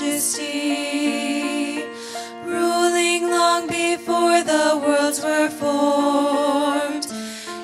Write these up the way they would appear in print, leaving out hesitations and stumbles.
majesty, ruling long before the worlds were formed.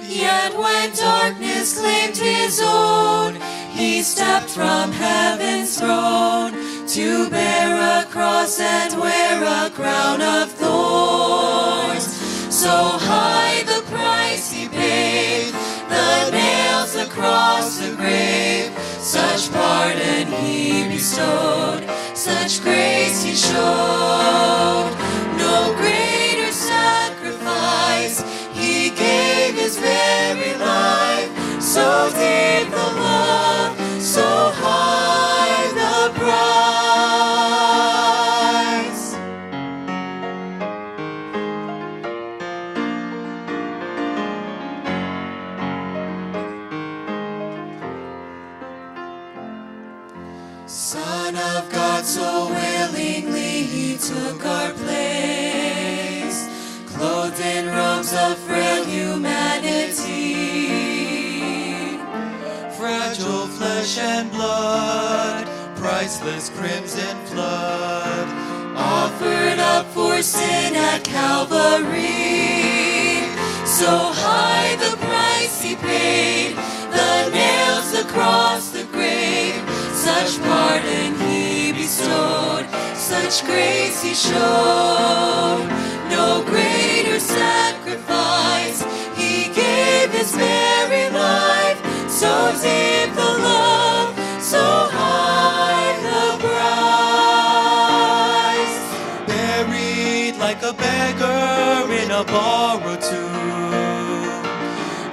Yet when darkness claimed his own, he stepped from heaven's throne to bear a cross and wear a crown of thorns. So high the price he paid, the nails, the cross, the grave, such pardon he bestowed, such grace he showed. No greater sacrifice, he gave his very life. So deep the love, so high the price. Son of God, so willingly he took our place, clothed in robes of frail humanity. Fragile flesh and blood, priceless crimson flood, offered up for sin at Calvary. So high the price he paid, the nails, the cross, the grave, such pardon he bestowed, such grace he showed. No greater sacrifice, he gave his very life. So deep the love, so high the price. buried like a beggar in a borrowed tomb.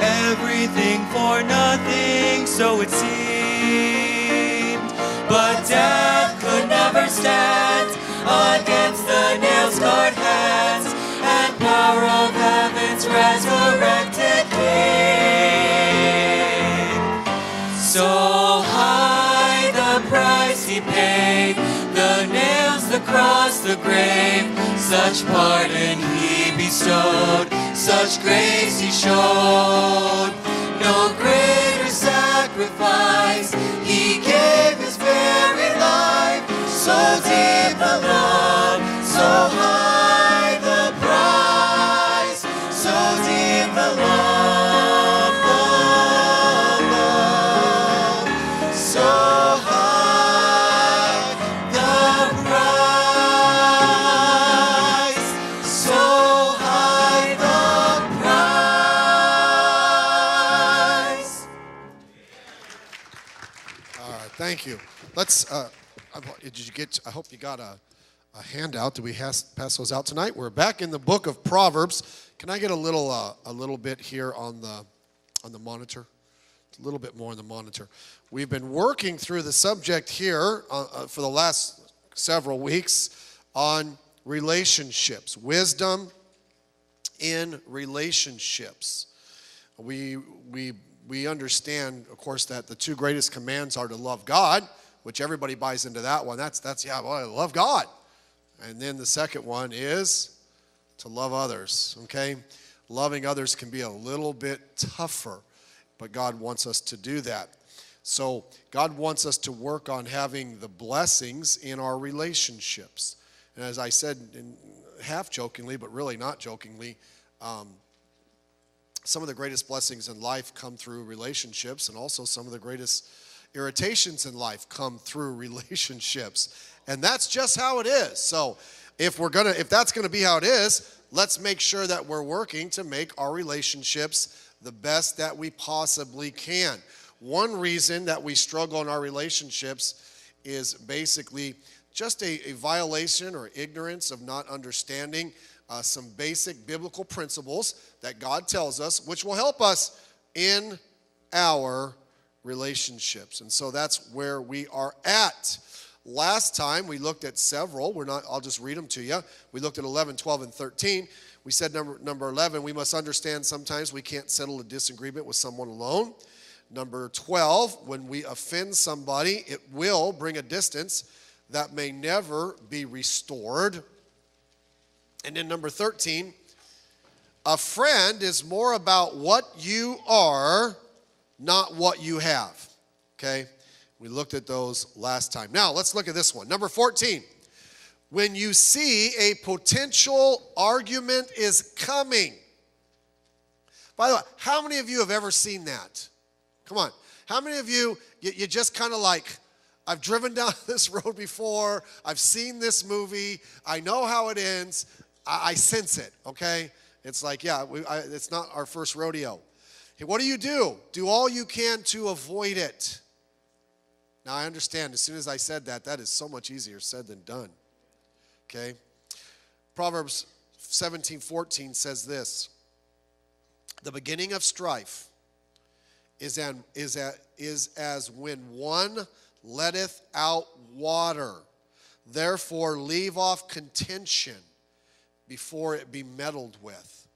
Everything for nothing, so it seemed. But death could never stand against the nail-scarred hands and power of heaven's resurrected King. So high the price he paid, the nails, the cross, the grave, such pardon he bestowed, such grace he showed. No greater sacrifice, he gave his very life. So deep the love, so high the price, so deep the love, so high the price, so high the price. All right, thank you. Let's. Did you get? I hope you got a handout. Did we pass those out tonight? We're back in the book of Proverbs. Can I get a little bit here on the monitor? A little bit more on the monitor. We've been working through the subject here for the last several weeks on relationships, wisdom in relationships. We understand, of course, that the two greatest commands are to love God, which everybody buys into that one. That's I love God. And then the second one is to love others, okay? Loving others can be a little bit tougher, but God wants us to do that. So God wants us to work on having the blessings in our relationships. And as I said, half jokingly, but really not jokingly, some of the greatest blessings in life come through relationships, and also some of the greatest irritations in life come through relationships. And that's just how it is. So if that's gonna be how it is, let's make sure that we're working to make our relationships the best that we possibly can. One reason that we struggle in our relationships is basically just a violation or ignorance of not understanding some basic biblical principles that God tells us, which will help us in our relationships. And so that's where we are at. Last time we looked at several. I'll just read them to you. We looked at 11, 12, and 13. We said number 11, we must understand sometimes we can't settle a disagreement with someone alone. Number 12, when we offend somebody, it will bring a distance that may never be restored. And then number 13, a friend is more about what you are, not what you have. Okay? We looked at those last time. Now, let's look at this one. Number 14. When you see a potential argument is coming. By the way, how many of you have ever seen that? Come on. How many of you just kind of like, I've driven down this road before. I've seen this movie. I know how it ends. I sense it, okay? It's like, yeah, it's not our first rodeo. Hey, what do? Do all you can to avoid it. Now, I understand as soon as I said that, that is so much easier said than done, okay? Proverbs 17:14 says this. The beginning of strife is as when one letteth out water. Therefore, leave off contention before it be meddled with.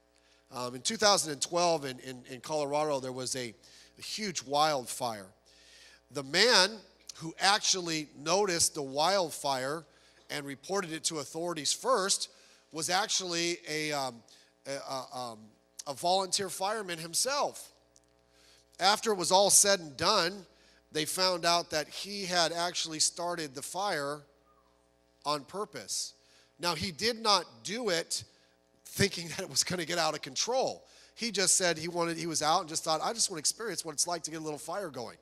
In 2012 in Colorado, there was a huge wildfire. The man who actually noticed the wildfire and reported it to authorities first was actually a volunteer fireman himself. After it was all said and done, they found out that he had actually started the fire on purpose. Now, he did not do it thinking that it was going to get out of control. He just said he was out and just thought, I just want to experience what it's like to get a little fire going.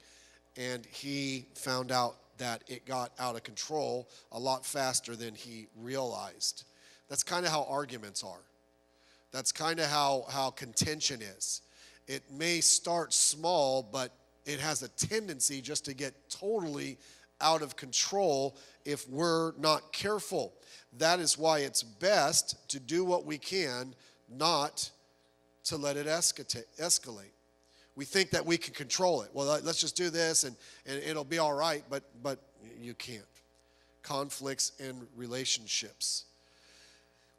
And he found out that it got out of control a lot faster than he realized. That's kind of how arguments are. That's kind of how contention is. It may start small, but it has a tendency just to get totally out of control if we're not careful. That is why it's best to do what we can, not to let it escalate. We think that we can control it. Well, let's just do this and it'll be all right, but you can't. Conflicts in relationships.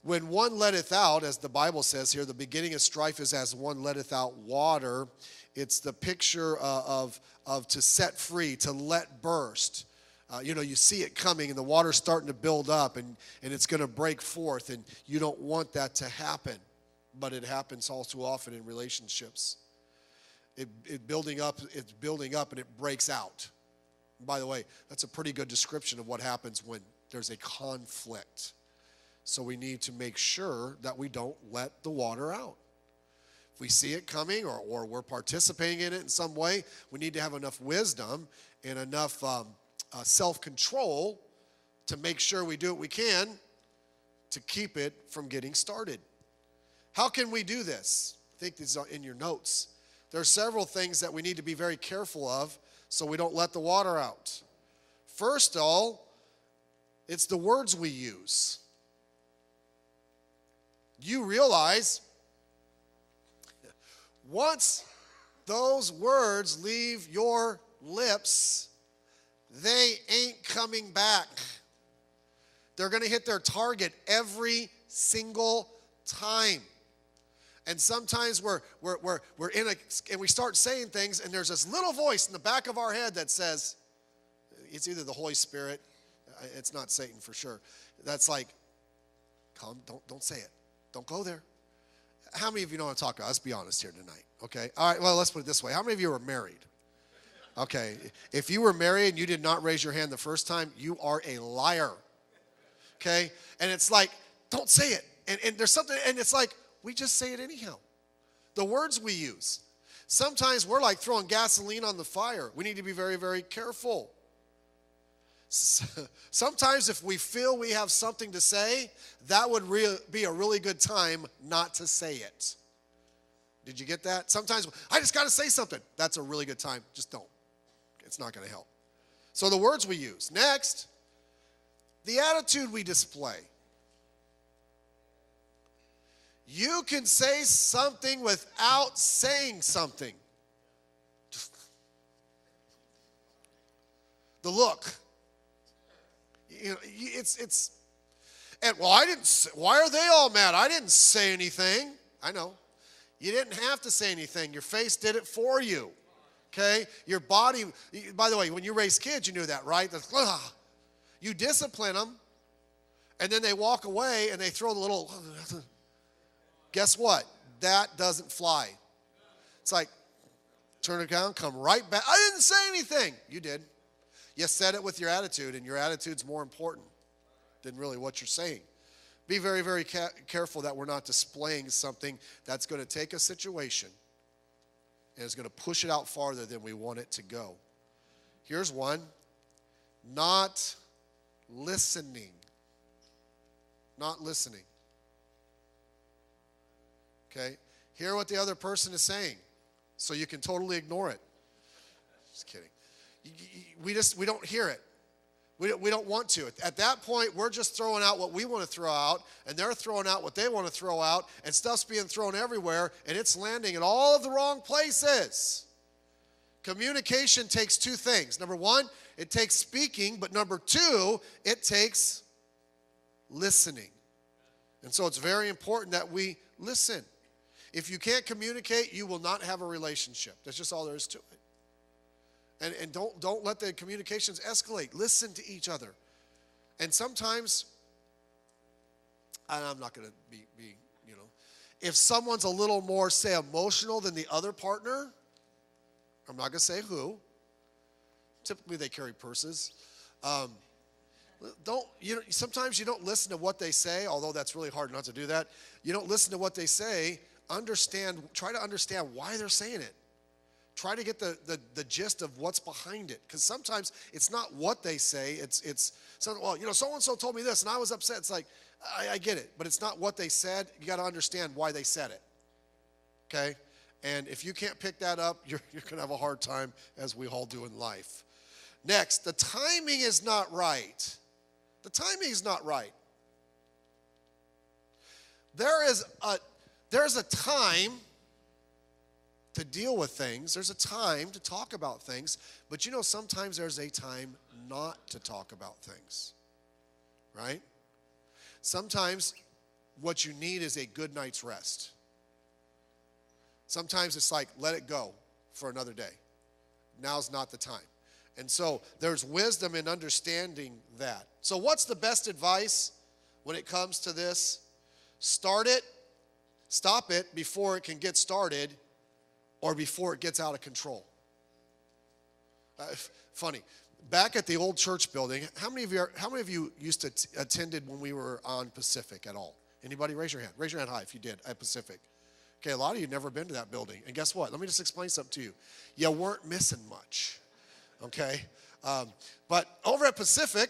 When one letteth out, as the Bible says here, the beginning of strife is as one letteth out water. It's the picture of to set free, to let burst. You see it coming and the water's starting to build up and it's going to break forth, and you don't want that to happen. But it happens all too often in relationships. It's building up and it breaks out. By the way, that's a pretty good description of what happens when there's a conflict. So we need to make sure that we don't let the water out. If we see it coming or we're participating in it in some way, we need to have enough wisdom and enough self-control to make sure we do what we can to keep it from getting started. How can we do this? I think this is in your notes. There are several things that we need to be very careful of so we don't let the water out. First of all, it's the words we use. You realize once those words leave your lips, they ain't coming back. They're going to hit their target every single time. And sometimes we're in and we start saying things, and there's this little voice in the back of our head that says, it's either the Holy Spirit, it's not Satan for sure. That's like, come, don't say it. Don't go there. How many of you know what I'm talking about? Let's be honest here tonight, okay? All right, well, let's put it this way. How many of you are married? Okay, if you were married and you did not raise your hand the first time, you are a liar, okay? And it's like, don't say it. And there's something, and it's like, we just say it anyhow. The words we use. Sometimes we're like throwing gasoline on the fire. We need to be very, very careful. Sometimes if we feel we have something to say, that would be a really good time not to say it. Did you get that? Sometimes, I just got to say something. That's a really good time. Just don't. It's not going to help. So the words we use. Next, the attitude we display. You can say something without saying something. The look. And well, why are they all mad? I didn't say anything. I know. You didn't have to say anything. Your face did it for you. Okay? Your body, by the way, when you raise kids, you knew that, right? You discipline them, and then they walk away and they throw the little, guess what? That doesn't fly. It's like, turn it down, come right back. I didn't say anything. You did. You said it with your attitude, and your attitude's more important than really what you're saying. Be very, very careful that we're not displaying something that's going to take a situation and is going to push it out farther than we want it to go. Here's one. Not listening. Not listening. Okay? Hear what the other person is saying so you can totally ignore it. Just kidding. We don't hear it. We don't want to. At that point, we're just throwing out what we want to throw out, and they're throwing out what they want to throw out, and stuff's being thrown everywhere, and it's landing in all of the wrong places. Communication takes two things. Number one, it takes speaking, but number two, it takes listening. And so it's very important that we listen. If you can't communicate, you will not have a relationship. That's just all there is to it. And don't let the communications escalate. Listen to each other. And sometimes, I'm not going to be, if someone's a little more, say, emotional than the other partner, I'm not going to say who. Typically, they carry purses. Sometimes you don't listen to what they say, although that's really hard not to do that. You don't listen to what they say. Try to understand why they're saying it. Try to get the gist of what's behind it. Because sometimes it's not what they say. It's so-and-so told me this, and I was upset. It's like, I get it, but it's not what they said. You got to understand why they said it. Okay? And if you can't pick that up, you're going to have a hard time, as we all do in life. Next, the timing is not right. The timing is not right. There's a time to deal with things. There's a time to talk about things. But sometimes there's a time not to talk about things. Right? Sometimes what you need is a good night's rest. Sometimes it's like, let it go for another day. Now's not the time. And so there's wisdom in understanding that. So what's the best advice when it comes to this? Start it, stop it before it can get started, or before it gets out of control. Funny. Back at the old church building, how many of you used to attended when we were on Pacific at all? Anybody? Raise your hand. Raise your hand high if you did at Pacific. Okay, a lot of you never been to that building. And guess what? Let me just explain something to you. You weren't missing much. Okay? But over at Pacific,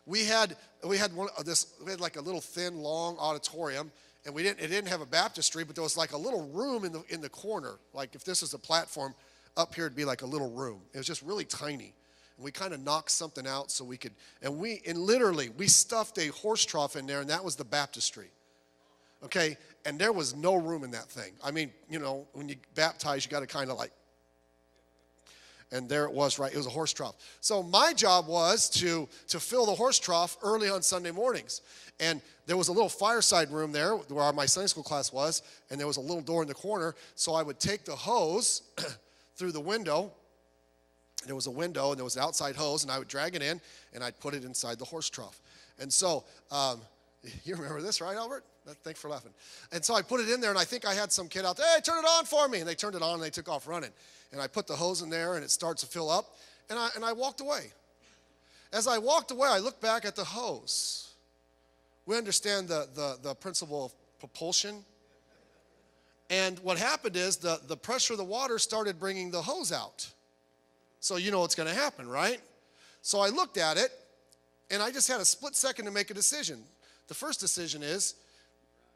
we had like a little thin, long auditorium. And it didn't have a baptistry, but there was like a little room in the corner. Like if this is a platform, up here it'd be like a little room. It was just really tiny. And we kind of knocked something out so we could, and literally we stuffed a horse trough in there, and that was the baptistry. Okay? And there was no room in that thing. I mean, when you baptize, you got to kind of like, and there it was, right? It was a horse trough. So my job was to fill the horse trough early on Sunday mornings. And there was a little fireside room there where my Sunday school class was, and there was a little door in the corner. So I would take the hose through the window. There was a window, and there was an outside hose, and I would drag it in, and I'd put it inside the horse trough. And so, you remember this, right, Albert? Thanks for laughing. And so I put it in there, and I think I had some kid out there, hey, turn it on for me. And they turned it on, and they took off running. And I put the hose in there, and it starts to fill up, and I walked away. As I walked away, I looked back at the hose. We understand the principle of propulsion. And what happened is the pressure of the water started bringing the hose out. So you know what's going to happen, right? So I looked at it, and I just had a split second to make a decision. The first decision is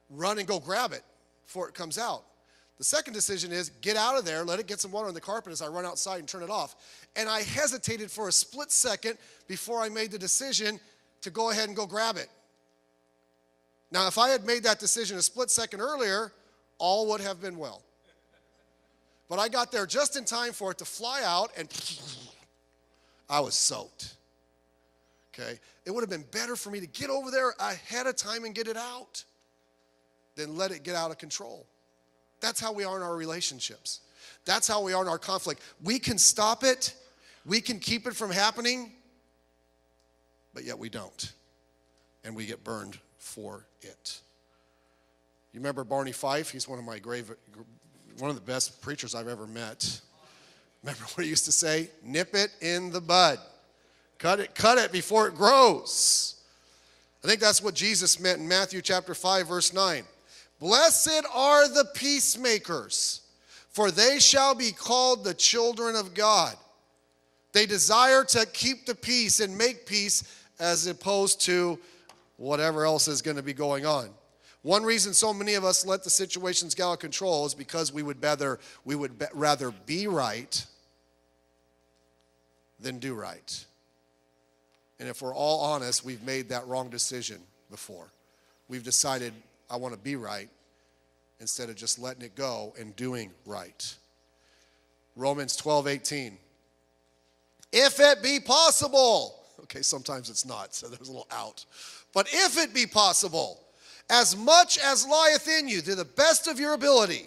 run and go grab it before it comes out. The second decision is get out of there, let it get some water on the carpet as I run outside and turn it off. And I hesitated for a split second before I made the decision to go ahead and go grab it. Now, if I had made that decision a split second earlier, all would have been well. But I got there just in time for it to fly out, and I was soaked. Okay? It would have been better for me to get over there ahead of time and get it out than let it get out of control. That's how we are in our relationships. That's how we are in our conflict. We can stop it. We can keep it from happening, but yet we don't. And we get burned for it. You remember Barney Fife? He's one of the best preachers I've ever met. Remember what he used to say? Nip it in the bud. Cut it before it grows. I think that's what Jesus meant in Matthew chapter 5, verse 9. Blessed are the peacemakers, for they shall be called the children of God. They desire to keep the peace and make peace as opposed to whatever else is going to be going on. One reason so many of us let the situations get out of control is because we would rather be right than do right. And if we're all honest, we've made that wrong decision before. We've decided, I want to be right, instead of just letting it go and doing right. Romans 12:18. If it be possible. Okay, sometimes it's not, so there's a little out. But if it be possible, as much as lieth in you, to the best of your ability,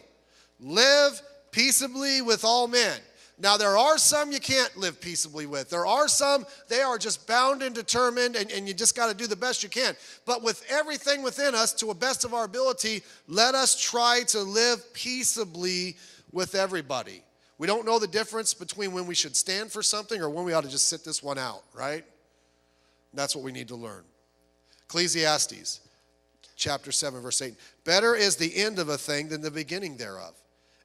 live peaceably with all men. Now, there are some you can't live peaceably with. There are some, they are just bound and determined, and you just got to do the best you can. But with everything within us, to the best of our ability, let us try to live peaceably with everybody. We don't know the difference between when we should stand for something or when we ought to just sit this one out, right? That's what we need to learn. Ecclesiastes chapter 7, verse 8. Better is the end of a thing than the beginning thereof.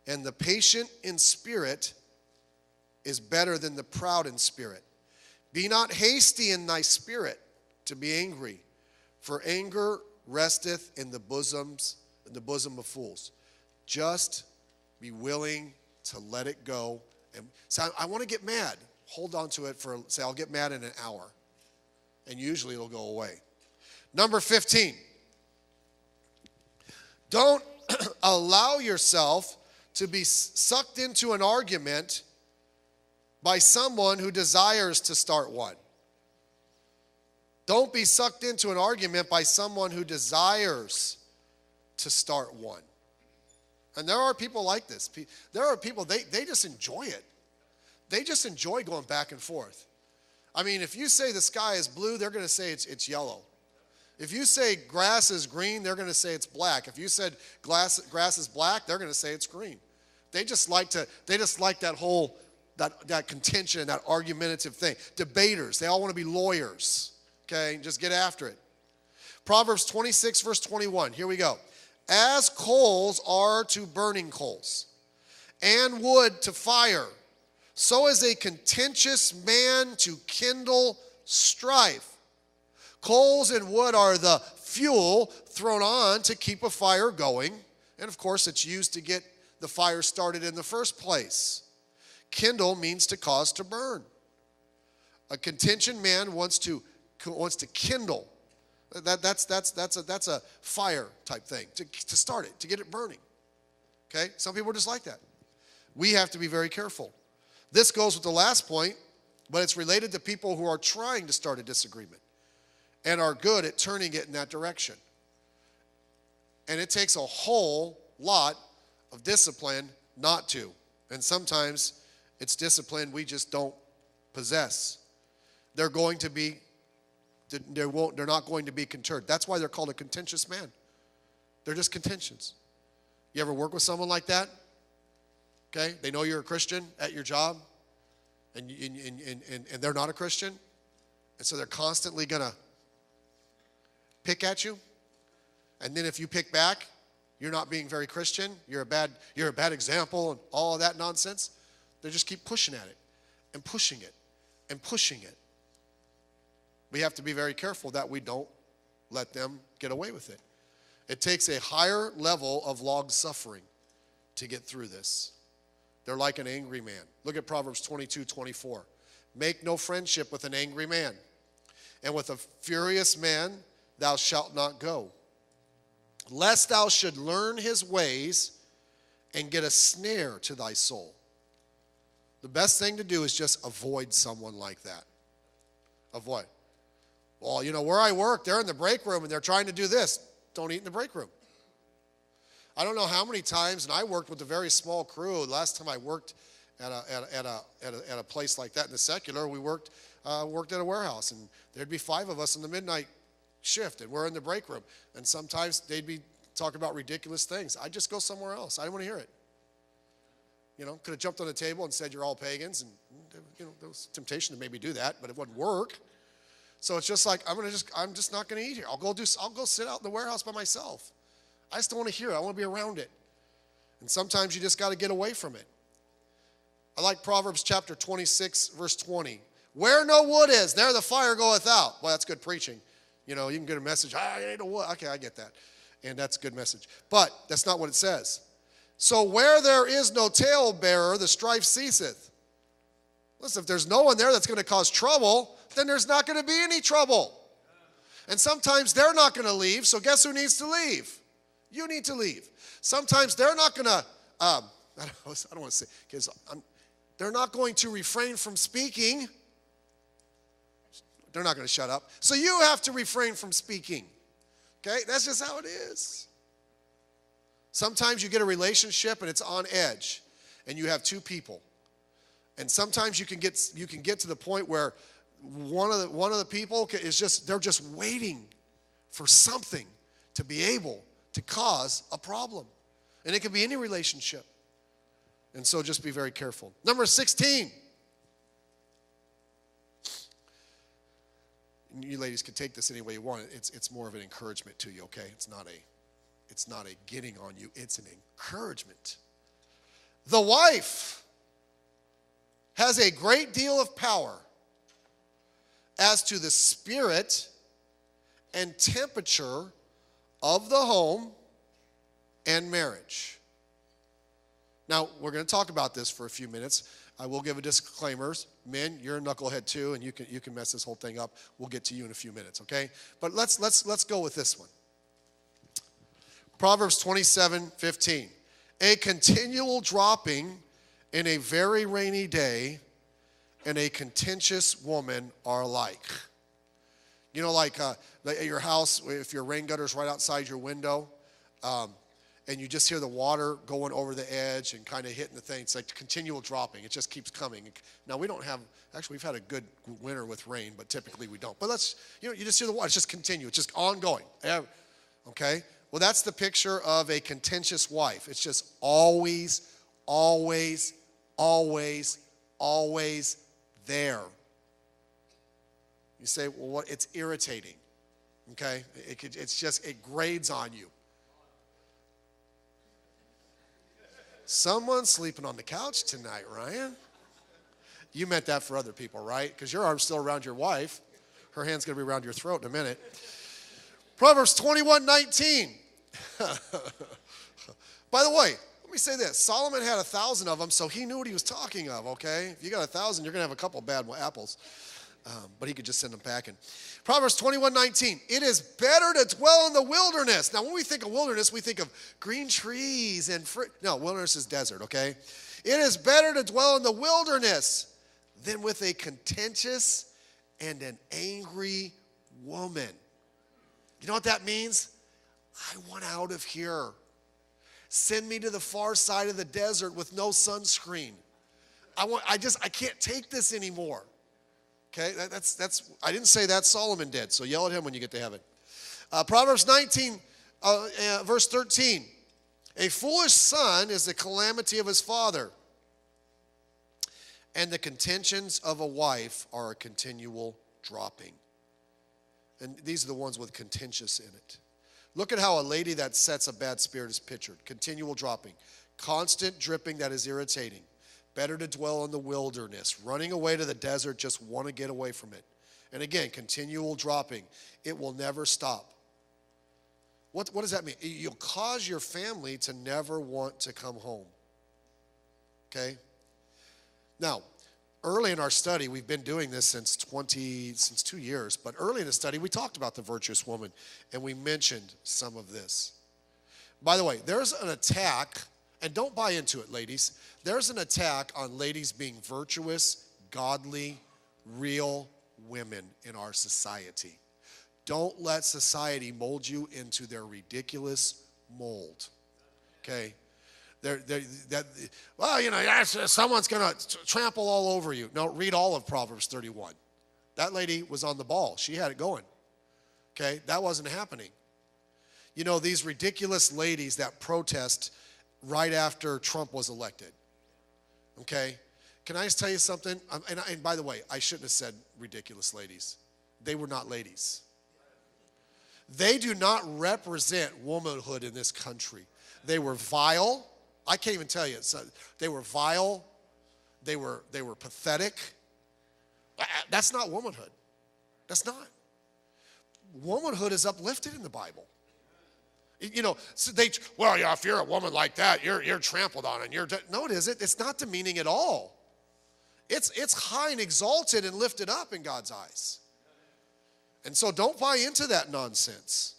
And the patient in spirit is better than the proud in spirit. Be not hasty in thy spirit to be angry, for anger resteth in the bosom of fools. Just be willing to let it go. And say, I want to get mad. Hold on to it say, I'll get mad in an hour. And usually it'll go away. Number 15. Don't allow yourself to be sucked into an argument by someone who desires to start one. Don't be sucked into an argument by someone who desires to start one. And there are people like this. There are people, they just enjoy it. They just enjoy going back and forth. I mean, if you say the sky is blue, they're going to say it's yellow. If you say grass is green, they're going to say it's black. If you said grass is black, they're going to say it's green. They just like that whole that contention, that argumentative thing. Debaters, they all want to be lawyers. Okay, just get after it. Proverbs 26, verse 21. Here we go. As coals are to burning coals, and wood to fire, so is a contentious man to kindle strife. Coals and wood are the fuel thrown on to keep a fire going. And of course, it's used to get the fire started in the first place. Kindle means to cause to burn. A contention man wants to kindle. That's a fire type thing, to start it, to get it burning. Okay? Some people are just like that. We have to be very careful. This goes with the last point, but it's related to people who are trying to start a disagreement and are good at turning it in that direction. And it takes a whole lot of discipline not to. And sometimes it's discipline we just don't possess. They're not going to be conterred. That's why they're called a contentious man. They're just contentions. You ever work with someone like that? Okay, they know you're a Christian at your job, and they're not a Christian, and so they're constantly gonna pick at you. And then if you pick back, you're not being very Christian. You're a bad example, and all of that nonsense. They just keep pushing at it, and pushing it, and pushing it. We have to be very careful that we don't let them get away with it. It takes a higher level of long suffering to get through this. They're like an angry man. Look at Proverbs 22:24. Make no friendship with an angry man, and with a furious man thou shalt not go, lest thou should learn his ways and get a snare to thy soul. The best thing to do is just avoid someone like that. Avoid. Well, where I work, they're in the break room and they're trying to do this. Don't eat in the break room. I don't know how many times, and I worked with a very small crew. Last time I worked at a place like that in the secular, we worked at a warehouse, and there'd be 5 of us in the midnight shift, and we're in the break room. And sometimes they'd be talking about ridiculous things. I'd just go somewhere else. I didn't want to hear it. Could have jumped on the table and said you're all pagans, and there was temptation to maybe do that, but it wouldn't work. So it's just like I'm just not going to eat here. I'll go sit out in the warehouse by myself. I just don't want to hear it. I want to be around it. And sometimes you just got to get away from it. I like Proverbs chapter 26, verse 20. Where no wood is, there the fire goeth out. Well, that's good preaching. You can get a message, I ain't no wood. Okay, I get that. And that's a good message. But that's not what it says. So where there is no talebearer, the strife ceaseth. Listen, if there's no one there that's going to cause trouble, then there's not going to be any trouble. And sometimes they're not going to leave, so guess who needs to leave? You need to leave. Sometimes they're not going to, I don't want to say, because they're not going to refrain from speaking. They're not going to shut up. So you have to refrain from speaking. Okay? That's just how it is. Sometimes you get a relationship and it's on edge, and you have two people. And sometimes you can get to the point where one of the people they're just waiting for something to be able to cause a problem. And it can be any relationship. And so just be very careful. Number 16. You ladies can take this any way you want. It's more of an encouragement to you, okay? It's not a getting on you. It's an encouragement. The wife has a great deal of power as to the spirit and temperature of the home and marriage. Now, we're going to talk about this for a few minutes. I will give a disclaimer. Men, you're a knucklehead too, and you can mess this whole thing up. We'll get to you in a few minutes, okay? But let's go with this one. Proverbs 27:15. A continual dropping in a very rainy day and a contentious woman are alike. Like at your house, if your rain gutter's right outside your window, and you just hear the water going over the edge and kind of hitting the thing. It's like continual dropping. It just keeps coming. Now, we've had a good winter with rain, but typically we don't. But you just hear the water. It's just continuous. It's just ongoing. Okay? Well, that's the picture of a contentious wife. It's just always, always, always, always there. You say, well, what? It's irritating. Okay? It grades on you. Someone's sleeping on the couch tonight, Ryan. You meant that for other people, right? Because your arm's still around your wife. Her hand's going to be around your throat in a minute. Proverbs 21:19. By the way, let me say this. Solomon had 1,000 of them, so he knew what he was talking of, okay? If you got 1,000, you're going to have a couple bad apples. But he could just send them packing. Proverbs 21:19. It is better to dwell in the wilderness. Now, when we think of wilderness, we think of green trees and fruit. No, wilderness is desert, okay? It is better to dwell in the wilderness than with a contentious and an angry woman. You know what that means? I want out of here. Send me to the far side of the desert with no sunscreen. I can't take this anymore. Okay, I didn't say that. Solomon did. So yell at him when you get to heaven. Proverbs 19, verse 13. A foolish son is the calamity of his father, and the contentions of a wife are a continual dropping. And these are the ones with contentious in it. Look at how a lady that sets a bad spirit is pictured. Continual dropping. Constant dripping that is irritating. Better to dwell in the wilderness. Running away to the desert, just want to get away from it. And again, continual dropping. It will never stop. What does that mean? You'll cause your family to never want to come home. Okay? Now, early in our study, we've been doing this since 2 years, but early in the study, we talked about the virtuous woman, and we mentioned some of this. By the way, there's an attack, and don't buy into it, ladies. There's an attack on ladies being virtuous, godly, real women in our society. Don't let society mold you into their ridiculous mold. Okay? Someone's going to trample all over you. No, read all of Proverbs 31. That lady was on the ball. She had it going. Okay? That wasn't happening. You know, these ridiculous ladies that protest right after Trump was elected. Okay? Can I just tell you something? And by the way, I shouldn't have said ridiculous ladies. They were not ladies. They do not represent womanhood in this country. They were vile. I can't even tell you. They were vile. They were pathetic. That's not womanhood. That's not. Womanhood is uplifted in the Bible. You know, so well, yeah, if you're a woman like that, you're trampled on and no, it isn't. It's not demeaning at all. It's high and exalted and lifted up in God's eyes. And so don't buy into that nonsense.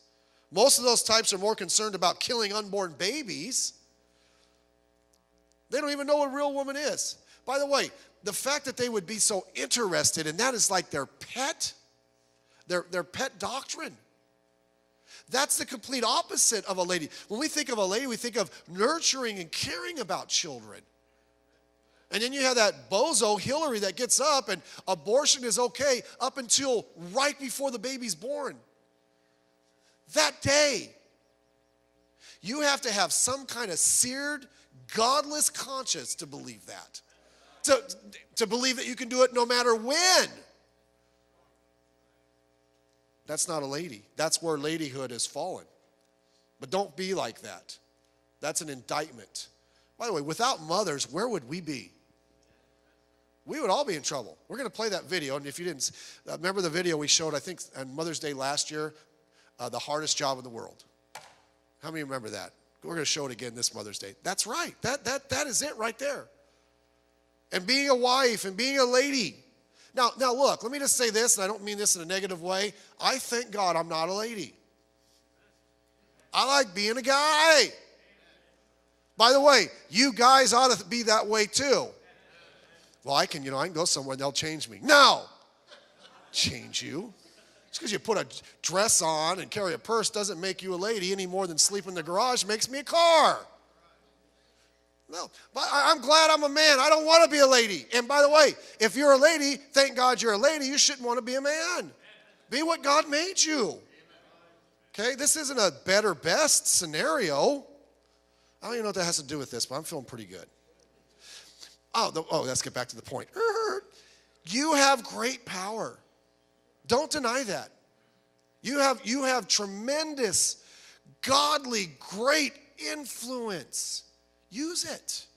Most of those types are more concerned about killing unborn babies. They don't even know what a real woman is. By the way, the fact that they would be so interested, and that is like their pet doctrine. That's the complete opposite of a lady. When we think of a lady, we think of nurturing and caring about children. And then you have that bozo Hillary that gets up and abortion is okay up until right before the baby's born. That day, you have to have some kind of seared, godless conscience to believe that. To believe that you can do it no matter when. That's not a lady. That's where ladyhood has fallen. But don't be like that. That's an indictment. By the way, without mothers, where would we be? We would all be in trouble. We're going to play that video, and if you didn't, remember the video we showed, I think, on Mother's Day last year, the hardest job in the world. How many remember that? We're going to show it again this Mother's Day. That's right. That is it right there. And being a wife and being a lady. Now look, let me just say this, and I don't mean this in a negative way. I thank God I'm not a lady. I like being a guy. By the way, you guys ought to be that way too. Well, I can go somewhere and they'll change me. No. Change you. Just because you put a dress on and carry a purse doesn't make you a lady any more than sleep in the garage makes me a car. No, but I'm glad I'm a man. I don't want to be a lady. And by the way, if you're a lady, thank God you're a lady. You shouldn't want to be a man. Be what God made you. Okay, this isn't a better, best scenario. I don't even know what that has to do with this, but I'm feeling pretty good. Let's get back to the point. You have great power. Don't deny that. You have tremendous, godly, great influence. Use it.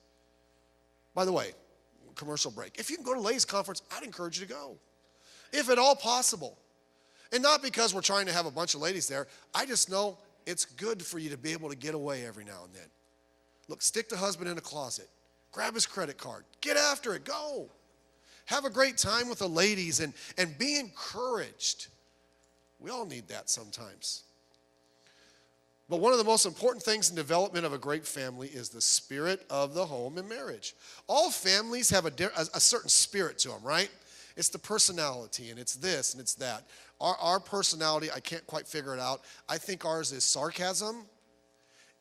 By the way, commercial break. If you can go to Ladies' Conference, I'd encourage you to go. If at all possible. And not because we're trying to have a bunch of ladies there. I just know it's good for you to be able to get away every now and then. Look, stick the husband in a closet. Grab his credit card. Get after it. Go. Have a great time with the ladies and be encouraged. We all need that sometimes. But one of the most important things in development of a great family is the spirit of the home and marriage. All families have a certain spirit to them, right? It's the personality, and it's this, and it's that. Our personality, I can't quite figure it out. I think ours is sarcasm,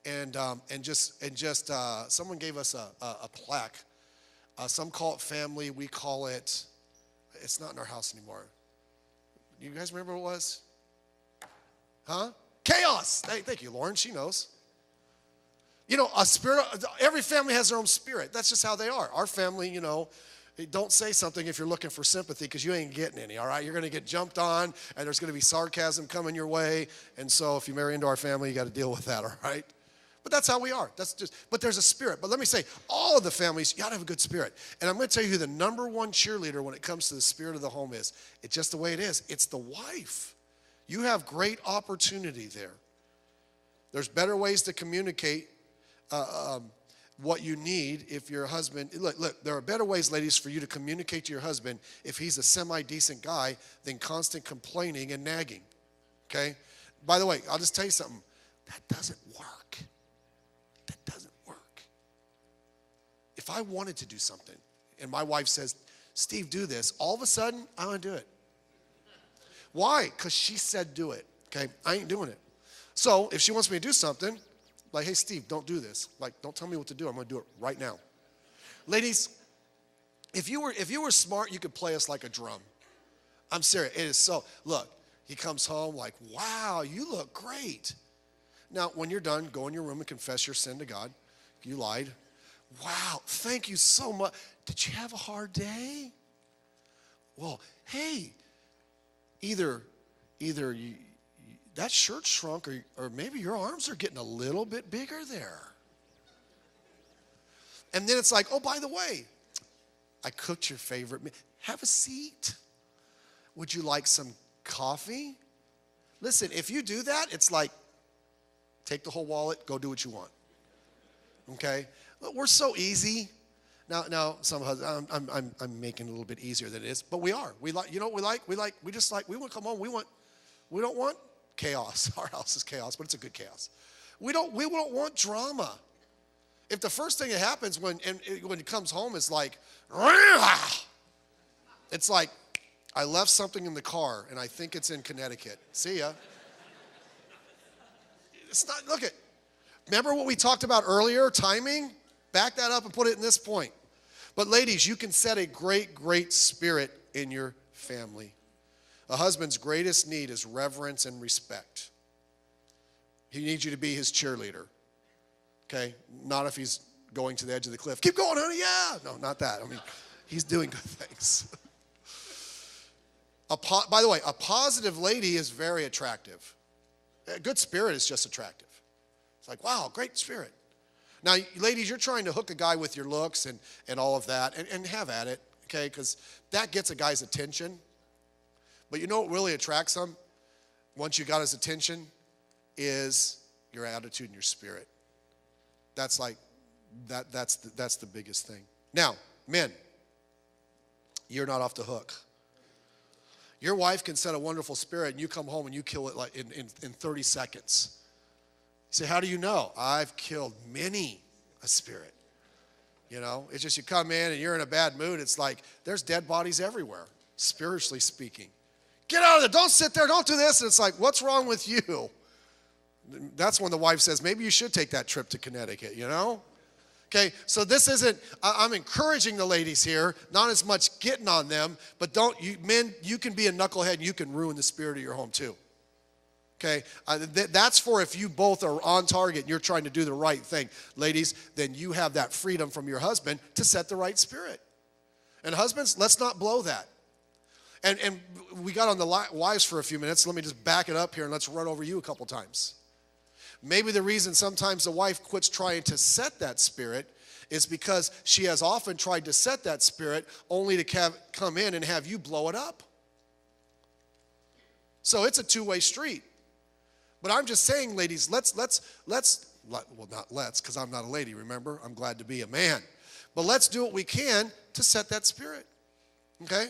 and just someone gave us a plaque. Some call it family. We call it. It's not in our house anymore. You guys remember what it was? Huh? Chaos. Thank you, Lauren. She knows. A spirit. Every family has their own spirit. That's just how they are. Our family, don't say something if you're looking for sympathy because you ain't getting any, all right? You're going to get jumped on, and there's going to be sarcasm coming your way. And so if you marry into our family, you got to deal with that, all right? But that's how we are. But there's a spirit. But let me say, all of the families, you got to have a good spirit. And I'm going to tell you who the number one cheerleader when it comes to the spirit of the home is. It's just the way it is. It's the wife. You have great opportunity there. There's better ways to communicate what you need if your husband, look, there are better ways, ladies, for you to communicate to your husband if he's a semi-decent guy than constant complaining and nagging, okay? By the way, I'll just tell you something. That doesn't work. That doesn't work. If I wanted to do something and my wife says, Steve, do this, all of a sudden, I want to do it. Why? Because she said do it, okay? I ain't doing it. So if she wants me to do something, like, hey, Steve, don't do this. Like, don't tell me what to do. I'm going to do it right now. Ladies, if you were smart, you could play us like a drum. I'm serious. It is so. Look, he comes home like, wow, you look great. Now, when you're done, go in your room and confess your sin to God. You lied. Wow, thank you so much. Did you have a hard day? Well, hey, either that shirt shrunk or maybe your arms are getting a little bit bigger there. And then it's like, oh, by the way, I cooked your favorite meal. Have a seat. Would you like some coffee? Listen, if you do that, it's like, take the whole wallet, go do what you want. Okay? We're so easy. Now, some husbands, I'm making it a little bit easier than it is, but we are. We like, you know what we like? We want to come home. We don't want chaos. Our house is chaos, but it's a good chaos. We don't want drama. If the first thing that happens when it comes home is like, it's like, I left something in the car and I think it's in Connecticut. See ya. It's not, look at, remember what we talked about earlier, timing? Back that up and put it in this point. But ladies, you can set a great, great spirit in your family. A husband's greatest need is reverence and respect. He needs you to be his cheerleader. Okay? Not if he's going to the edge of the cliff. Keep going, honey, yeah. No, not that. I mean, he's doing good things. By the way, a positive lady is very attractive. A good spirit is just attractive. It's like, wow, great spirit. Now, ladies, you're trying to hook a guy with your looks and all of that, and have at it, okay, because that gets a guy's attention. But you know what really attracts him once you got his attention is your attitude and your spirit. That's like, that's the biggest thing. Now, men, you're not off the hook. Your wife can set a wonderful spirit, and you come home and you kill it like in 30 seconds. You say, how do you know? I've killed many a spirit. You know, it's just you come in and you're in a bad mood. It's like there's dead bodies everywhere, spiritually speaking. Get out of there. Don't sit there. Don't do this. And it's like, what's wrong with you? That's when the wife says, maybe you should take that trip to Connecticut, you know? Okay, so this isn't, I'm encouraging the ladies here, not as much getting on them, but men, you can be a knucklehead and you can ruin the spirit of your home too. Okay, that's for if you both are on target and you're trying to do the right thing. Ladies, then you have that freedom from your husband to set the right spirit. And husbands, let's not blow that. And we got on the wives for a few minutes. Let me just back it up here and let's run over you a couple times. Maybe the reason sometimes the wife quits trying to set that spirit is because she has often tried to set that spirit only to come in and have you blow it up. So it's a two-way street. But I'm just saying, ladies, let's, well, not let's, because I'm not a lady, remember? I'm glad to be a man. But let's do what we can to set that spirit, okay?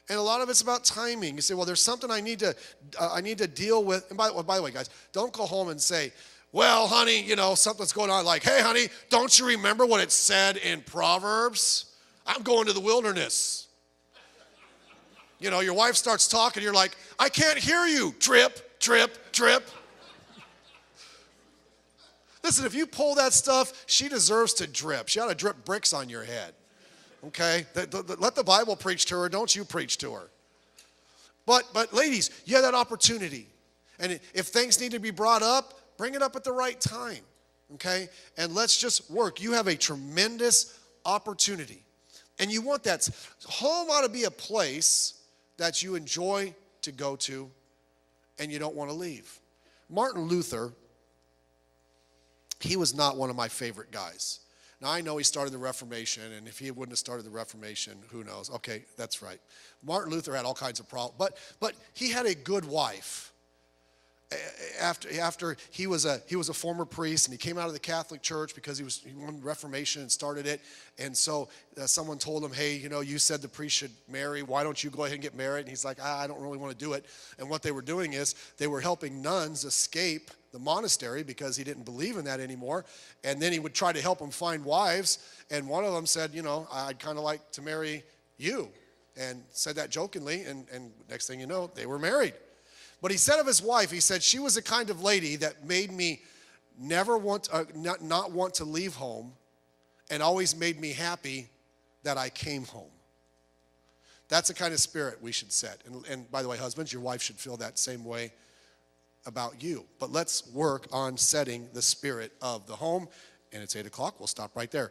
And a lot of it's about timing. You say, well, there's something I need to deal with. And by the way, guys, don't go home and say, well, honey, you know, something's going on. Like, hey, honey, don't you remember what it said in Proverbs? I'm going to the wilderness. You know, your wife starts talking. You're like, I can't hear you. Trip, trip, trip. Listen, if you pull that stuff, she deserves to drip. She ought to drip bricks on your head. Okay? Let the Bible preach to her. Don't you preach to her. But ladies, you have that opportunity. And if things need to be brought up, bring it up at the right time. Okay? And let's just work. You have a tremendous opportunity. And you want that. Home ought to be a place that you enjoy to go to and you don't want to leave. Martin Luther, he was not one of my favorite guys. Now, I know he started the Reformation, and if he wouldn't have started the Reformation, who knows? Okay, that's right. Martin Luther had all kinds of problems, but he had a good wife. After he was a former priest, and he came out of the Catholic Church because he won the Reformation and started it. And so someone told him, hey, you know, you said the priest should marry. Why don't you go ahead and get married? And he's like, I don't really want to do it. And what they were doing is they were helping nuns escape the monastery because he didn't believe in that anymore. And then he would try to help them find wives. And one of them said, you know, I'd kind of like to marry you. And said that jokingly. And next thing you know, they were married. But he said of his wife, he said, she was the kind of lady that made me never not want to leave home and always made me happy that I came home. That's the kind of spirit we should set. And by the way, husbands, your wife should feel that same way about you. But let's work on setting the spirit of the home. And it's 8 o'clock. We'll stop right there.